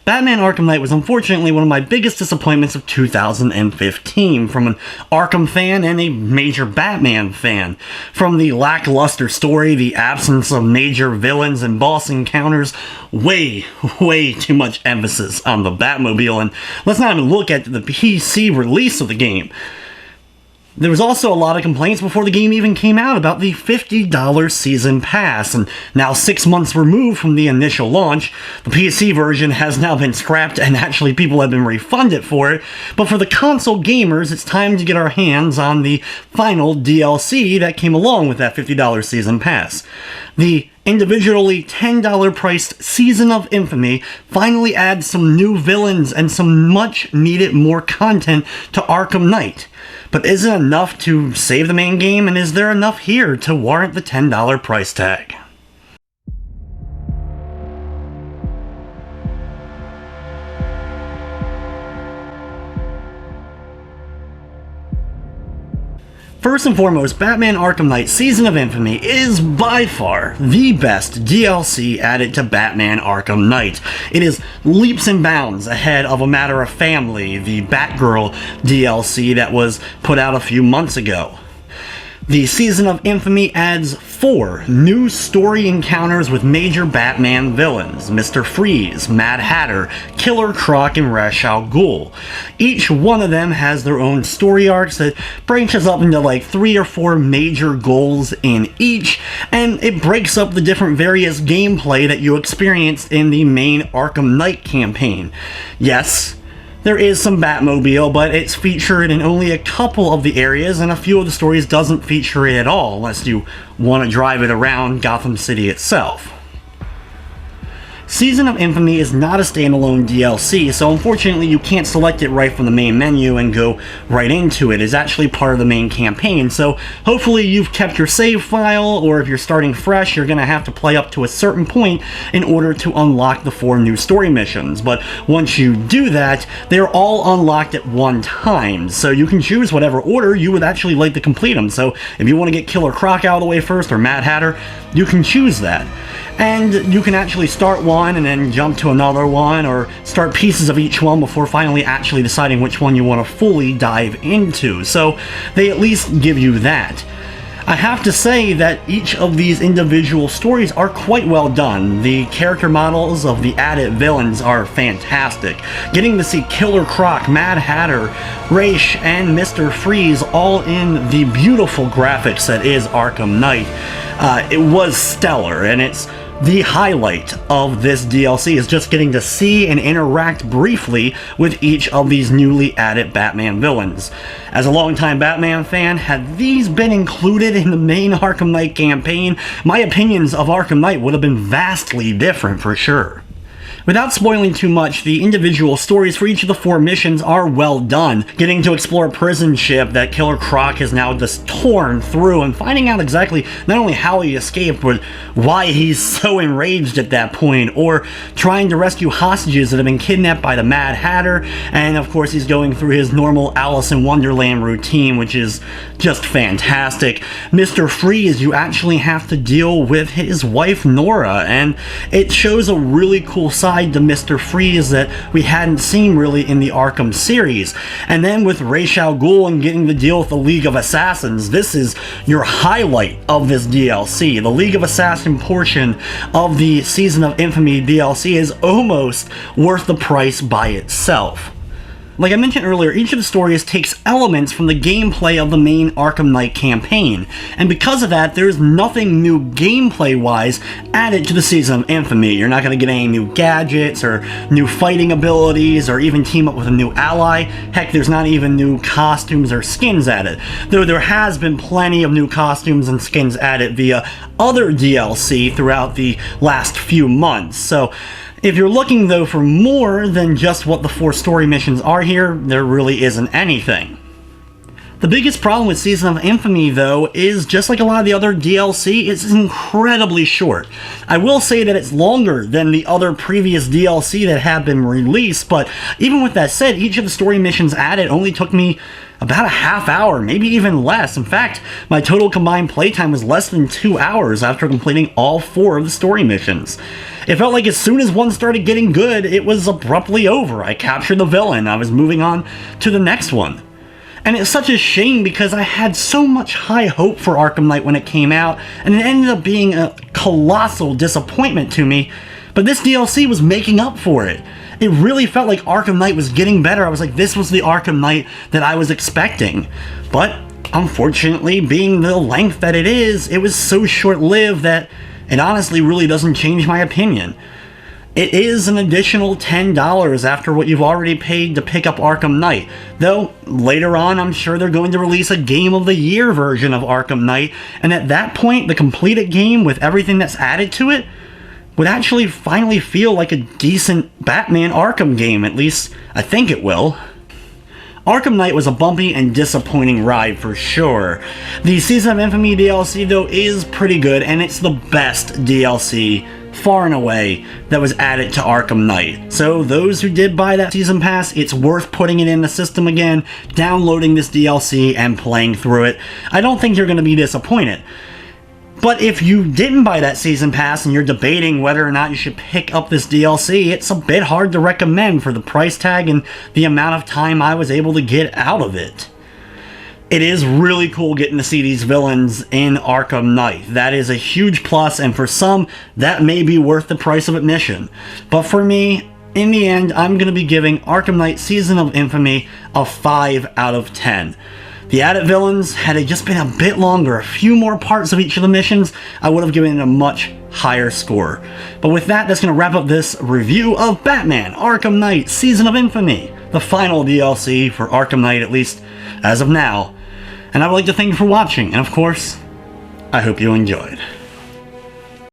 Batman Arkham Knight was unfortunately one of my biggest disappointments of 2015 from an Arkham fan and a major Batman fan. From the lackluster story, the absence of major villains and boss encounters, way too much emphasis on the Batmobile, and let's not even look at the PC release of the game. There was also a lot of complaints before the game even came out about the $50 season pass, and now 6 months removed from the initial launch, the PC version has now been scrapped and actually people have been refunded for it, but for the console gamers, it's time to get our hands on the final DLC that came along with that $50 season pass. The individually $10 priced Season of Infamy finally adds some new villains and some much needed more content to Arkham Knight. But is it enough to save the main game, and is there enough here to warrant the $10 price tag? First and foremost, Batman Arkham Knight Season of Infamy is by far the best DLC added to Batman Arkham Knight. It is leaps and bounds ahead of A Matter of Family, the Batgirl DLC that was put out a few months ago. The Season of Infamy adds 4 new story encounters with major Batman villains, Mr. Freeze, Mad Hatter, Killer Croc, and Ra's al Ghul. Each one of them has their own story arcs that branches up into like 3 or 4 major goals in each, and it breaks up the different various gameplay that you experienced in the main Arkham Knight campaign. Yes, there is some Batmobile, but it's featured in only a couple of the areas, and a few of the stories doesn't feature it at all, unless you want to drive it around Gotham City itself. Season of Infamy is not a standalone DLC, so unfortunately you can't select it right from the main menu and go right into it. It's actually part of the main campaign, so hopefully you've kept your save file, or if you're starting fresh, you're going to have to play up to a certain point in order to unlock the 4 new story missions. But once you do that, they're all unlocked at one time, so you can choose whatever order you would actually like to complete them. So if you want to get Killer Croc out of the way first, or Mad Hatter, you can choose that. And you can actually start one and then jump to another one, or start pieces of each one before finally actually deciding which one you want to fully dive into. So they at least give you that. I have to say that each of these individual stories are quite well done. The character models of the added villains are fantastic. Getting to see Killer Croc, Mad Hatter, Ra's, and Mr. Freeze all in the beautiful graphics that is Arkham Knight, it was stellar, and it's the highlight of this DLC is just getting to see and interact briefly with each of these newly added Batman villains. As a longtime Batman fan, had these been included in the main Arkham Knight campaign, my opinions of Arkham Knight would have been vastly different for sure. Without spoiling too much, the individual stories for each of the 4 missions are well done. Getting to explore a prison ship that Killer Croc has now just torn through, and finding out exactly not only how he escaped, but why he's so enraged at that point, or trying to rescue hostages that have been kidnapped by the Mad Hatter, and of course he's going through his normal Alice in Wonderland routine, which is just fantastic. Mr. Freeze, you actually have to deal with his wife Nora, and it shows a really cool side to Mr. Freeze that we hadn't seen really in the Arkham series. And then with Ra's al Ghul and getting to deal with the League of Assassins, this is your highlight of this DLC. The League of Assassins portion of the Season of Infamy DLC is almost worth the price by itself. Like I mentioned earlier, each of the stories takes elements from the gameplay of the main Arkham Knight campaign, and because of that, there's nothing new gameplay-wise added to the Season of Infamy. You're not going to get any new gadgets, or new fighting abilities, or even team up with a new ally. Heck, there's not even new costumes or skins added, though there has been plenty of new costumes and skins added via other DLC throughout the last few months. So if you're looking, though, for more than just what the 4 story missions are here, there really isn't anything. The biggest problem with Season of Infamy, though, is just like a lot of the other DLC, it's incredibly short. I will say that it's longer than the other previous DLC that have been released, but even with that said, each of the story missions added only took me about a half hour, maybe even less. In fact, my total combined playtime was less than 2 hours after completing all 4 of the story missions. It felt like as soon as one started getting good, it was abruptly over. I captured the villain, I was moving on to the next one. And it's such a shame because I had so much high hope for Arkham Knight when it came out, and it ended up being a colossal disappointment to me, but this DLC was making up for it. It really felt like Arkham Knight was getting better. I was like, this was the Arkham Knight that I was expecting. But unfortunately, being the length that it is, it was so short-lived that it honestly really doesn't change my opinion. It is an additional $10 after what you've already paid to pick up Arkham Knight, though later on I'm sure they're going to release a Game of the Year version of Arkham Knight, and at that point the completed game with everything that's added to it would actually finally feel like a decent Batman Arkham game, at least I think it will. Arkham Knight was a bumpy and disappointing ride for sure. The Season of Infamy DLC though is pretty good, and it's the best DLC far and away that was added to Arkham Knight. So those who did buy that season pass, it's worth putting it in the system again, downloading this DLC and playing through it. I don't think you're going to be disappointed. But if you didn't buy that season pass and you're debating whether or not you should pick up this DLC, it's a bit hard to recommend for the price tag and the amount of time I was able to get out of it. It is really cool getting to see these villains in Arkham Knight. That is a huge plus, and for some, that may be worth the price of admission. But for me, in the end, I'm going to be giving Arkham Knight Season of Infamy a 5 out of 10. The added villains, had it just been a bit longer, a few more parts of each of the missions, I would have given it a much higher score. But with that, that's going to wrap up this review of Batman Arkham Knight Season of Infamy, the final DLC for Arkham Knight, at least as of now. And I would like to thank you for watching, and of course, I hope you enjoyed.